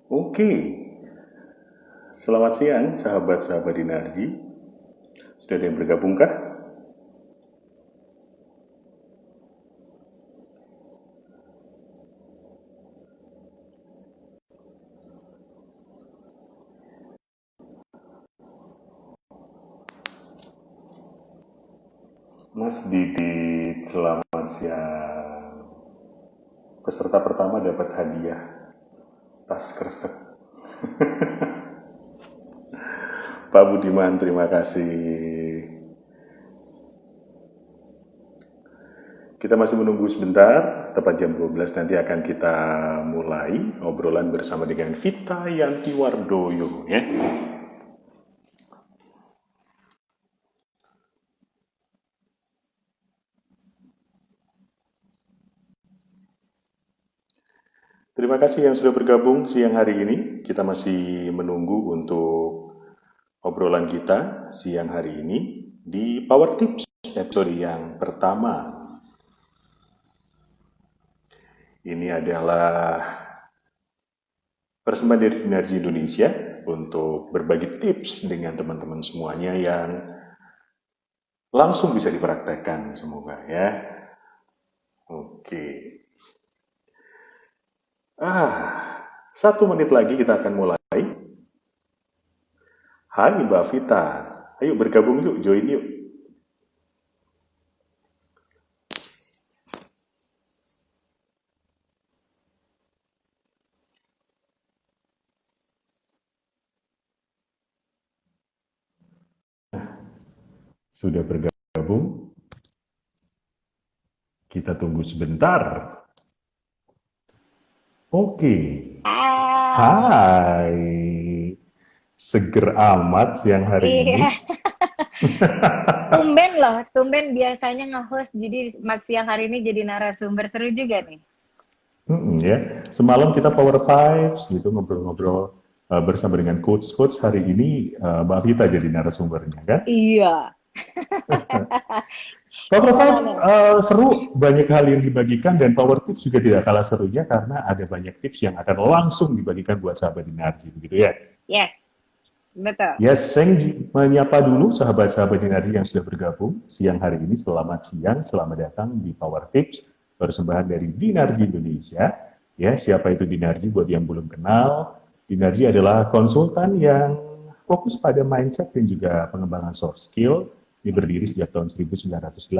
Oke, selamat siang sahabat-sahabat Dinarji. Sudah ada yang bergabung kah? Mas Didit, selamat siang. Peserta pertama dapat hadiah tas kresek. Pak Budiman, terima kasih. Kita masih menunggu sebentar, tepat jam 12 nanti akan kita mulai obrolan bersama dengan Vita Yantiwardoyo ya. Terima kasih yang sudah bergabung siang hari ini. Kita masih menunggu untuk obrolan kita siang hari ini di Power Tips episode yang pertama. Ini adalah persembahan dari Energi Indonesia untuk berbagi tips dengan teman-teman semuanya yang langsung bisa dipraktekkan semoga ya. Oke. 1 menit lagi kita akan mulai. Hai Mbak Vita, ayo bergabung yuk, join yuk. Sudah bergabung? Kita tunggu sebentar. Oke. Hai. Seger amat siang hari ini. Iya, tumben biasanya nge-host, jadi Mas siang hari ini jadi narasumber seru juga nih. Ya. Semalam kita Power Vibes gitu ngobrol-ngobrol bersama dengan coach-coach. Hari ini Mbak Vita jadi narasumbernya kan? Iya, Power Vibes gimana? seru, banyak hal yang dibagikan dan Power Tips juga tidak kalah serunya karena ada banyak tips yang akan langsung dibagikan buat sahabat Dinarji begitu ya. Yes, betul. Yes, saya menyapa dulu sahabat-sahabat Dinarji yang sudah bergabung siang hari ini. Selamat siang, selamat datang di Power Tips, persembahan dari Dinarji Indonesia. Ya, siapa itu Dinarji buat yang belum kenal? Dinarji adalah konsultan yang fokus pada mindset dan juga pengembangan soft skill. Ini berdiri sejak tahun 1982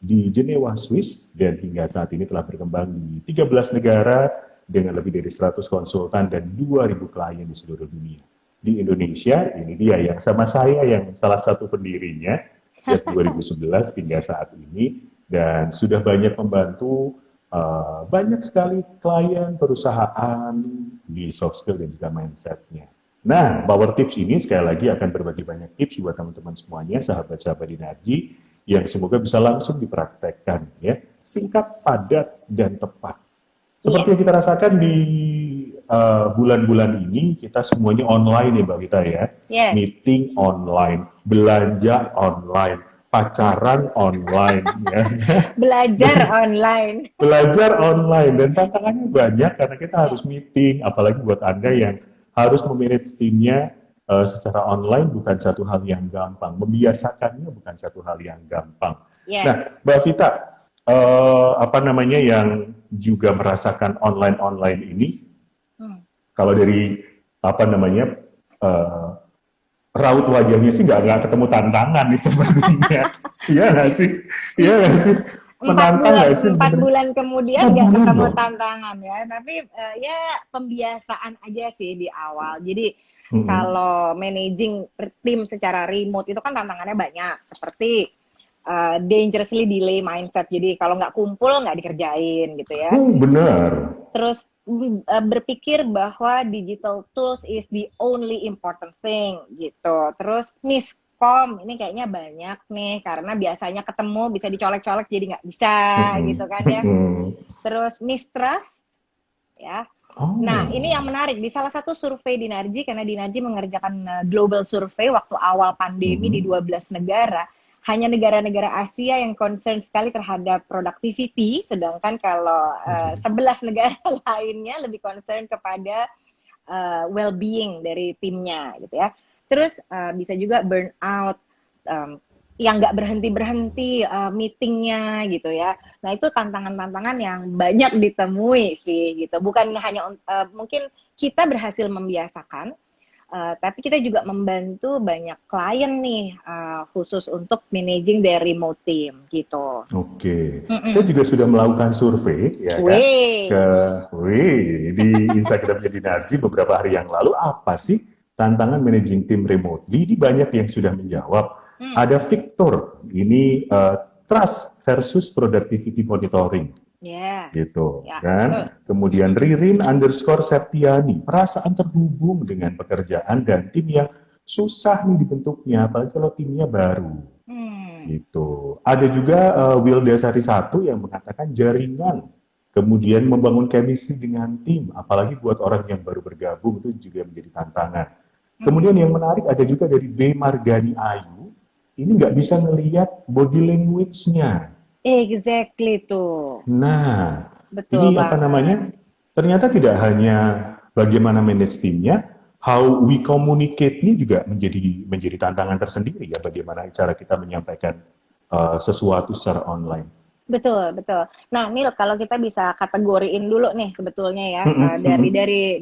di Jenewa, Swiss, dan hingga saat ini telah berkembang di 13 negara dengan lebih dari 100 konsultan dan 2.000 klien di seluruh dunia. Di Indonesia, ini dia yang sama saya yang salah satu pendirinya sejak 2011 hingga saat ini, dan sudah banyak membantu banyak sekali klien, perusahaan di soft skill dan juga mindsetnya. Nah, Power Tips ini sekali lagi akan berbagi banyak tips buat teman-teman semuanya, sahabat-sahabat Dinarji, yang semoga bisa langsung dipraktekkan ya, singkat, padat, dan tepat. Iya, Seperti yang kita rasakan di bulan-bulan ini, kita semuanya online ya Mbak Vita ya. yes. Meeting online, belanja online, pacaran online, ya. Belajar online. Belajar online, dan tantangannya banyak karena kita Ya, harus meeting, apalagi buat Anda yang harus memanage timnya secara online bukan satu hal yang gampang, membiasakannya bukan satu hal yang gampang. yes. Nah, Mbak Vita, apa namanya yang juga merasakan online-online ini, Hmm. kalau dari apa namanya eh, raut wajahnya sih nggak ketemu tantangan nih sepertinya. Iya nggak sih? Iya nggak sih? Empat Menantang bulan, nggak sih empat bener? bulan kemudian 4 nggak bulan ketemu loh. tantangan ya, tapi ya pembiasaan aja sih di awal. Jadi Mm-mm. kalau managing tim secara remote itu kan tantangannya banyak, seperti dangerously delay mindset. Jadi kalau nggak kumpul nggak dikerjain gitu ya. Benar. Terus berpikir bahwa digital tools is the only important thing gitu. Terus miskom ini kayaknya banyak nih karena biasanya ketemu bisa dicolek-colek jadi nggak bisa gitu Mm-mm. kan ya. Mm-mm. Terus mistrust ya. Nah, ini yang Oh. menarik di salah satu survei Dinarji, karena Dinarji mengerjakan global survey waktu awal pandemi di Mm-mm. 12 negara, hanya negara-negara Asia yang concern sekali terhadap productivity, sedangkan kalau 11 negara lainnya lebih concern kepada well-being dari timnya gitu ya. Terus bisa juga burnout, yang nggak berhenti-berhenti meetingnya gitu ya. Nah itu tantangan-tantangan yang banyak ditemui sih gitu. Bukan hanya mungkin kita berhasil membiasakan, tapi kita juga membantu banyak klien nih khusus untuk managing their remote team gitu. Oke, saya juga sudah melakukan survei ya kan di Instagramnya Dinarji beberapa hari yang lalu. Apa sih tantangan managing tim remotely? Ini banyak yang sudah menjawab. Ada Victor, ini trust versus productivity monitoring. Gitu kan. Kemudian Ririn_Septiani, perasaan terhubung dengan pekerjaan dan tim yang susah nih dibentuknya, apalagi kalau timnya baru. Gitu. Ada juga Wilda Sari 1 yang mengatakan jaringan, kemudian membangun chemistry dengan tim, apalagi buat orang yang baru bergabung itu juga menjadi tantangan. Kemudian yang menarik ada juga dari B. Margani Ayu, ini nggak bisa ngelihat body language-nya. Exactly tuh. Nah, betul ini banget. apa namanya? Ternyata tidak hanya bagaimana manage timnya, how we communicate ini juga menjadi tantangan tersendiri ya. Bagaimana cara kita menyampaikan sesuatu secara online. Betul. Nah, Nil, kalau kita bisa kategoriin dulu nih sebetulnya ya dari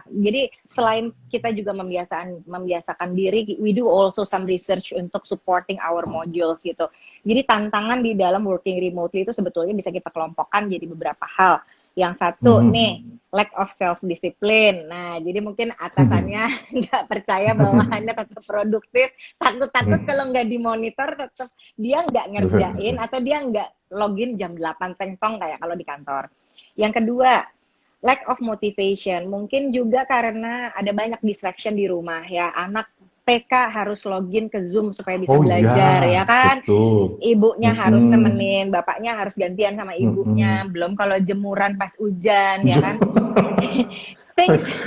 jadi selain kita juga membiasakan diri, we do also some research untuk supporting our modules gitu. Jadi tantangan di dalam working remotely itu sebetulnya bisa kita kelompokkan jadi beberapa hal. Yang satu nih, lack of self-discipline. Nah, jadi mungkin atasannya nggak percaya bawahannya tetap produktif, takut kalau nggak dimonitor tetap dia nggak ngerjain atau dia nggak login jam 8 tengtong kayak kalau di kantor. Yang kedua, lack of motivation. Mungkin juga karena ada banyak distraction di rumah ya. Anak TK harus login ke Zoom supaya bisa belajar ya kan. Betul. Ibunya harus nemenin, bapaknya harus gantian sama ibunya. Belum kalau jemuran pas hujan ya kan.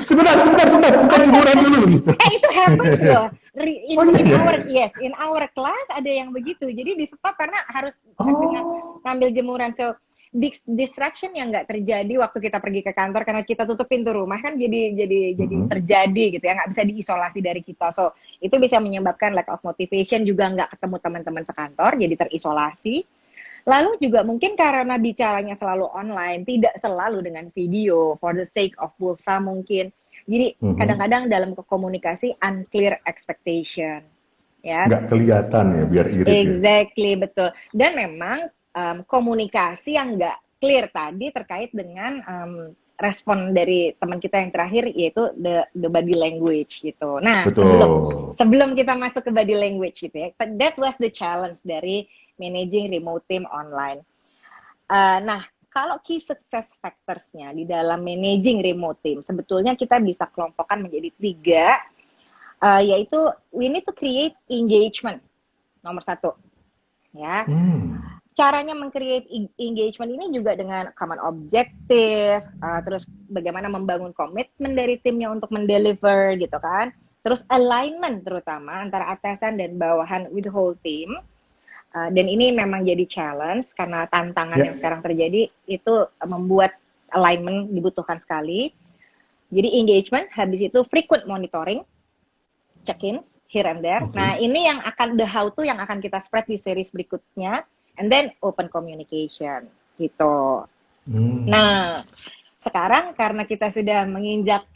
Sebentar, bukan jemuran dulu. Itu happens loh. In our class ada yang begitu. Jadi di stop karena harus ngambil jemuran. So distraction yang nggak terjadi waktu kita pergi ke kantor karena kita tutup pintu rumah kan jadi terjadi gitu ya, nggak bisa diisolasi dari kita. So itu bisa menyebabkan lack of motivation, juga nggak ketemu teman-teman sekantor, jadi terisolasi. Lalu juga mungkin karena bicaranya selalu online, tidak selalu dengan video, for the sake of pulsa mungkin. Jadi kadang-kadang dalam komunikasi unclear expectation, ya. Nggak kelihatan ya, biar irit. Exactly, betul. Dan memang komunikasi yang nggak clear tadi terkait dengan respon dari teman kita yang terakhir, yaitu the body language gitu. Nah, sebelum kita masuk ke body language gitu ya, that was the challenge dari managing remote team online. Nah, kalau key success factors-nya di dalam managing remote team, sebetulnya kita bisa kelompokkan menjadi 3, yaitu we need to create engagement, nomor 1. Ya. Caranya meng-create engagement ini juga dengan common objective, terus bagaimana membangun komitmen dari timnya untuk mendeliver gitu kan. Terus alignment terutama antara atasan dan bawahan with the whole team. Dan ini memang jadi challenge karena tantangan yang sekarang terjadi itu membuat alignment dibutuhkan sekali. Jadi engagement, habis itu frequent monitoring, check-ins here and there. Nah, ini yang akan the how to yang akan kita spread di series berikutnya. And then open communication gitu. Nah, sekarang karena kita sudah menginjak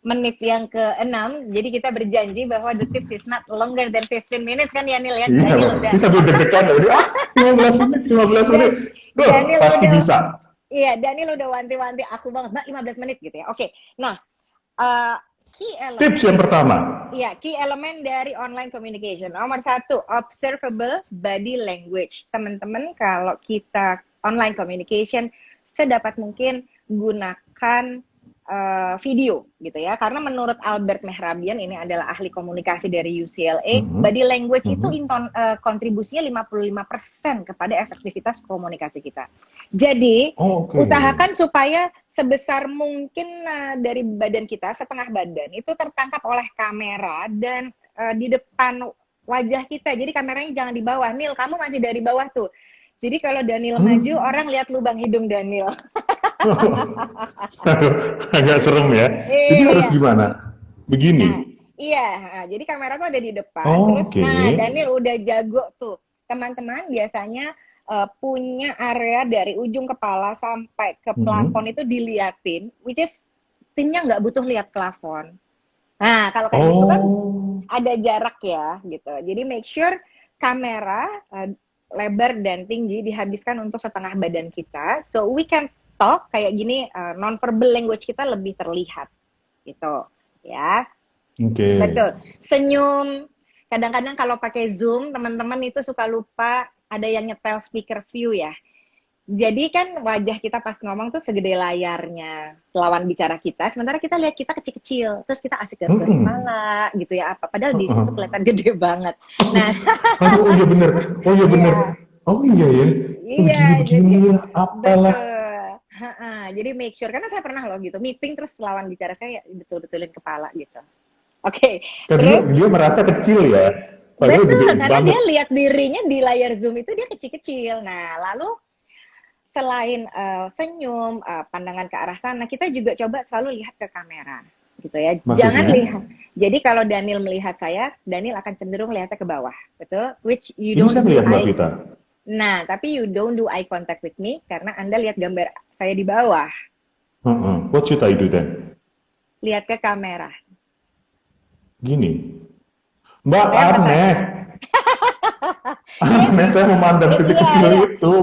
menit yang ke-6, jadi kita berjanji bahwa the tips is not longer than 15 minutes kan ya, Nil ya? Iya, bisa deg-degan ya. 15 menit. Pasti bisa. Iya, Daniel udah wanti-wanti aku banget, Mbak, 15 menit gitu ya. Oke, nah, key element, tips yang pertama. Iya, key element dari online communication. Nomor 1, observable body language. Teman-teman, kalau kita online communication, sedapat mungkin gunakan video gitu ya. Karena menurut Albert Mehrabian, ini adalah ahli komunikasi dari UCLA, body language itu kontribusinya 55% kepada efektivitas komunikasi kita. Jadi, usahakan supaya sebesar mungkin dari badan kita, setengah badan, itu tertangkap oleh kamera dan di depan wajah kita. Jadi kameranya jangan di bawah. Nil, kamu masih dari bawah tuh. Jadi kalau Daniel maju, Hmm. orang lihat lubang hidung Daniel. Agak serem ya. Jadi harus Iya. gimana? Nah, Begini. iya. Nah, jadi kamera tuh ada di depan. Terus, Oke. nah Daniel udah jago tuh. Teman-teman biasanya punya area dari ujung kepala sampai ke plafon Mhm. itu diliatin, which is timnya nggak butuh lihat plafon. Nah, kalau kayak gitu kan Oh. ada jarak ya, gitu. Jadi make sure kamera lebar dan tinggi dihabiskan untuk setengah badan kita, so we can talk kayak gini, non-verbal language kita lebih terlihat, gitu. Ya, Oke. betul. Senyum. Kadang-kadang kalau pakai Zoom, teman-teman itu suka lupa ada yang nyetel speaker view ya. Jadi kan wajah kita pas ngomong tuh segede layarnya lawan bicara kita, sementara kita lihat kita kecil-kecil, terus kita asik garuk-garuk Mhm. kepala gitu ya, apa padahal di situ Heeh. kelihatan gede banget. Nah, Aduh, oh iya bener. Oh iya bener. iya, Oh iya ya. iya, jadi Begini-begini ya. Apalah. betul. Jadi make sure karena saya pernah loh gitu meeting terus lawan bicara saya betul-betulin kepala gitu. Oke, Karena dia, terus dia merasa kecil ya. Padahal betul gede karena banget. dia lihat dirinya di layar Zoom itu dia kecil-kecil. Nah, lalu selain senyum, pandangan ke arah sana, kita juga coba selalu lihat ke kamera, gitu ya. Jangan Maksudnya, lihat. Jadi kalau Daniel melihat saya, Daniel akan cenderung lihatnya ke bawah, betul? Which you ini don't saya do ngeliat Mbak eye. Vita. Nah, tapi you don't do eye contact with me karena Anda lihat gambar saya di bawah. Heeh. What should I do then? Lihat ke kamera. Gini. Mbak Saya pesan. aneh. Iya Aneh sih. saya memandang titik Iya, kecil iya. itu.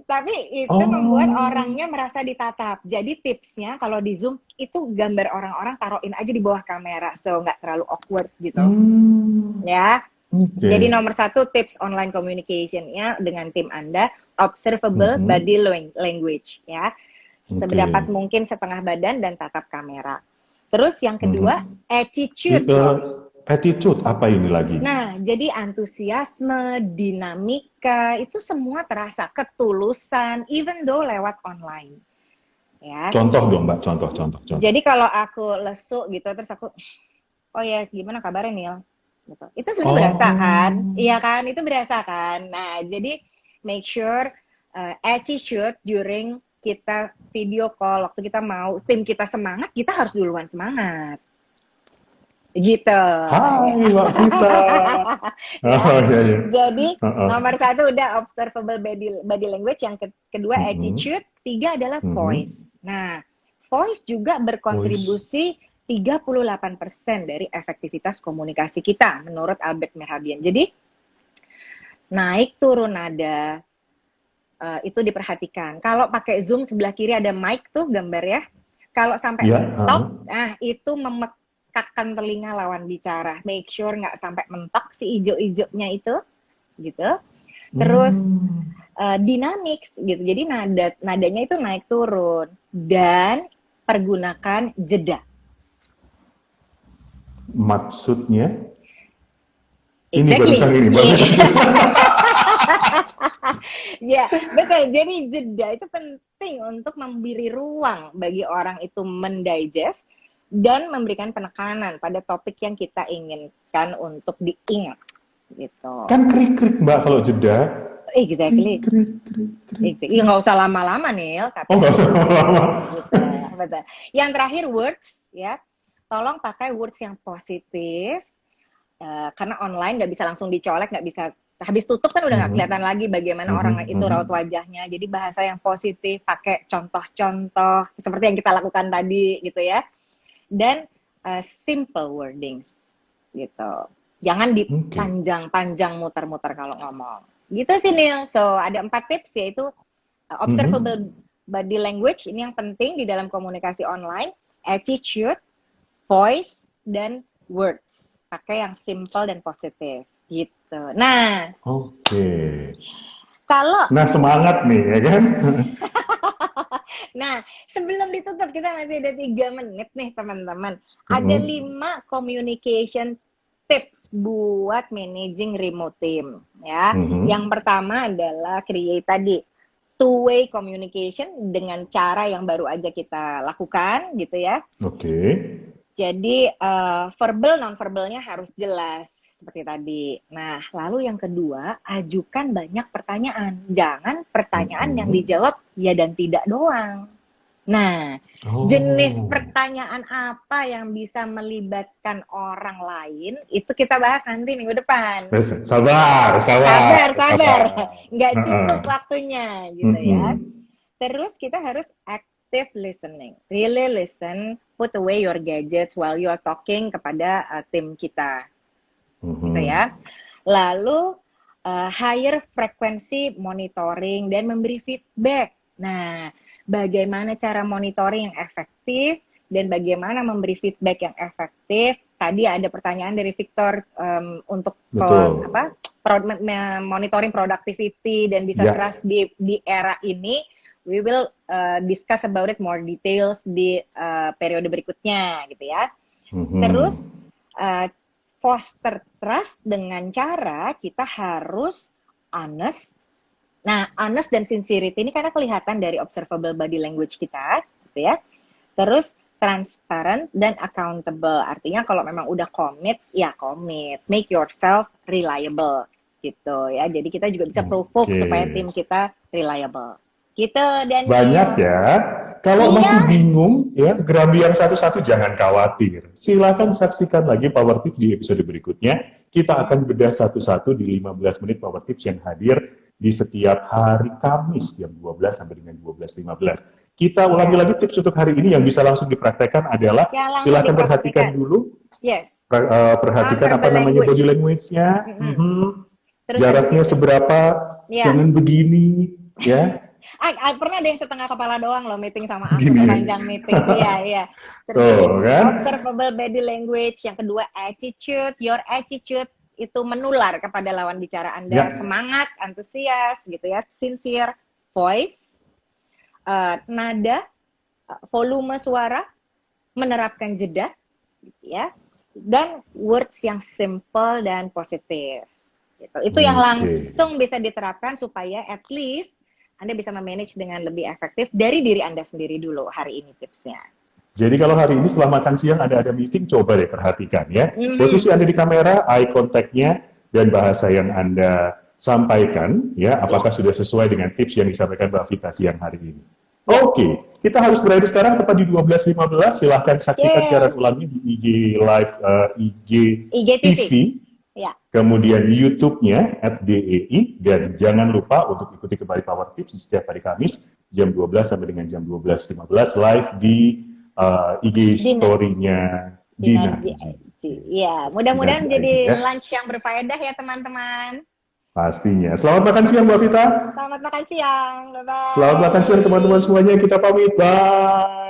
Tapi itu membuat Oh. orangnya merasa ditatap. Jadi tipsnya kalau di Zoom itu gambar orang-orang taruhin aja di bawah kamera, so nggak terlalu awkward gitu. Hmm. Ya, Oke. jadi nomor satu tips online communication-nya dengan tim Anda, observable Mhm. body language ya. Oke. Seberdapat mungkin setengah badan dan tatap kamera. Terus yang kedua, Mhm. attitude. Attitude apa ini lagi? Nah, jadi antusiasme, dinamika, itu semua terasa ketulusan, even though lewat online. Ya, Contoh dong, Mbak. Contoh, contoh, contoh. jadi kalau aku lesu gitu, terus aku, oh ya gimana kabarnya Nil? Gitu. Itu sebenarnya berasa kan? Oh. Iya kan? Itu berasa kan? Nah, jadi make sure attitude during kita video call, waktu kita mau tim kita semangat, kita harus duluan semangat. Gitu. Hai, Ya. Mbak Vita. Ya. Oh, iya, iya. Jadi Heeh. nomor satu udah observable body language, yang kedua Mhm. attitude, tiga adalah Mhm. voice. Nah, voice juga Voice. berkontribusi 38% dari efektivitas komunikasi kita menurut Albert Mehrabian. Jadi naik turun nada itu diperhatikan. Kalau pakai Zoom sebelah kiri ada mic tuh gambar ya. Kalau sampai Ya, heeh. mentok, nah itu memekakkan telinga lawan bicara. Make sure nggak sampai mentok si ijo-ijonya itu, gitu. Terus Hmm. dynamics gitu. Jadi nadanya itu naik turun dan pergunakan jeda. Maksudnya ini barusan Exactly. ini barusan. Ya, betul. Jadi jeda itu penting untuk memberi ruang bagi orang itu mendigest dan memberikan penekanan pada topik yang kita inginkan untuk diingat gitu. Kan krik-krik, Mbak, kalau jeda. Krik, Exactly. krik, krik, krik, Exactly. Ya krik. nggak usah lama-lama nih, Oh, tapi nggak usah cukup lama-lama. gitu. Betul. Yang terakhir words ya. Tolong pakai words yang positif. Karena online nggak bisa langsung dicolek, nggak bisa habis tutup kan udah nggak Mhm. kelihatan lagi bagaimana Mhm. orang itu raut Mhm. wajahnya. Jadi bahasa yang positif, pakai contoh-contoh seperti yang kita lakukan tadi gitu ya. Dan simple wordings gitu. Jangan Oke. dipanjang-panjang muter-muter kalau ngomong. Gitu sih Neil. So ada 4 tips yaitu observable Mhm. body language, ini yang penting di dalam komunikasi online, attitude, voice, dan words. Pakai yang simple dan positif gitu. Nah, Oke. kalau Nah, semangat nih, ya kan? nah sebelum ditutup kita masih ada 3 menit nih teman-teman. Ada Mhm. 5 communication tips buat managing remote team ya. Yang Mhm. pertama adalah create tadi two-way communication dengan cara yang baru aja kita lakukan gitu ya. Oke. Jadi verbal non-verbalnya harus jelas. seperti tadi. Nah, lalu yang kedua, ajukan banyak pertanyaan. Jangan pertanyaan yang dijawab ya dan tidak doang. Nah, jenis pertanyaan apa yang bisa melibatkan orang lain, itu kita bahas nanti minggu depan. Sabar. Nggak cukup waktunya, gitu ya. Terus kita harus active listening. Really listen, put away your gadgets while you are talking kepada tim kita. Gitu ya. Lalu, higher frekuensi monitoring dan memberi feedback. Nah, bagaimana cara monitoring yang efektif dan bagaimana memberi feedback yang efektif. Tadi ada pertanyaan dari Victor untuk monitoring productivity dan bisa trust di era ini. We will discuss about it more details di periode berikutnya, gitu ya. Terus foster trust dengan cara kita harus honest. Nah, honest dan sincerity ini karena kelihatan dari observable body language kita, gitu ya. Terus transparent dan accountable. Artinya kalau memang udah commit, ya commit. Make yourself reliable, gitu ya. Jadi kita juga bisa provoke supaya tim kita reliable. Gitu, Daniel. Banyak ya. Kalau masih bingung, ya Grabi yang satu-satu jangan khawatir. Silakan saksikan lagi Power Tips di episode berikutnya. Kita akan bedah satu-satu di 15 menit Power Tips yang hadir di setiap hari Kamis jam 12 sampai dengan 12.15. Kita ulangi lagi tips untuk hari ini yang bisa langsung dipraktekkan adalah silakan perhatikan dulu. Yes. Perhatikan apa namanya body language-nya. Jaraknya seberapa? Jangan begini, ya. Pernah ada yang setengah kepala doang loh meeting sama aku sepanjang meeting. Iya. Terus observable body language. Yang kedua attitude. Your attitude itu menular kepada lawan bicara Anda. Semangat, antusias, gitu ya. Sincere, voice, nada, volume suara, menerapkan jeda, gitu ya. Dan words yang simple dan positif. Gitu. Itu yang langsung bisa diterapkan supaya at least Anda bisa memanage dengan lebih efektif dari diri Anda sendiri dulu hari ini tipsnya. Jadi kalau hari ini setelah makan siang ada meeting, coba deh perhatikan ya. Posisi Anda di kamera, eye contact-nya, dan bahasa yang Anda sampaikan, ya, apakah sudah sesuai dengan tips yang disampaikan Mbak Vita siang hari ini. Oke, kita harus berakhir sekarang tepat di 12.15. Silahkan saksikan siaran ulangnya di IG Live, IG TV. Kemudian YouTube-nya @DEI, dan jangan lupa untuk ikuti kembali Power Tips di setiap hari Kamis jam 12 sampai dengan jam 12.15 live di IG story-nya Dinarji. Iya, mudah-mudahan jadi lunch yang berfaedah ya teman-teman. Pastinya. Selamat makan siang Mbak Vita. Selamat makan siang. Bye-bye. Selamat makan siang teman-teman semuanya. Kita pamit. Bye.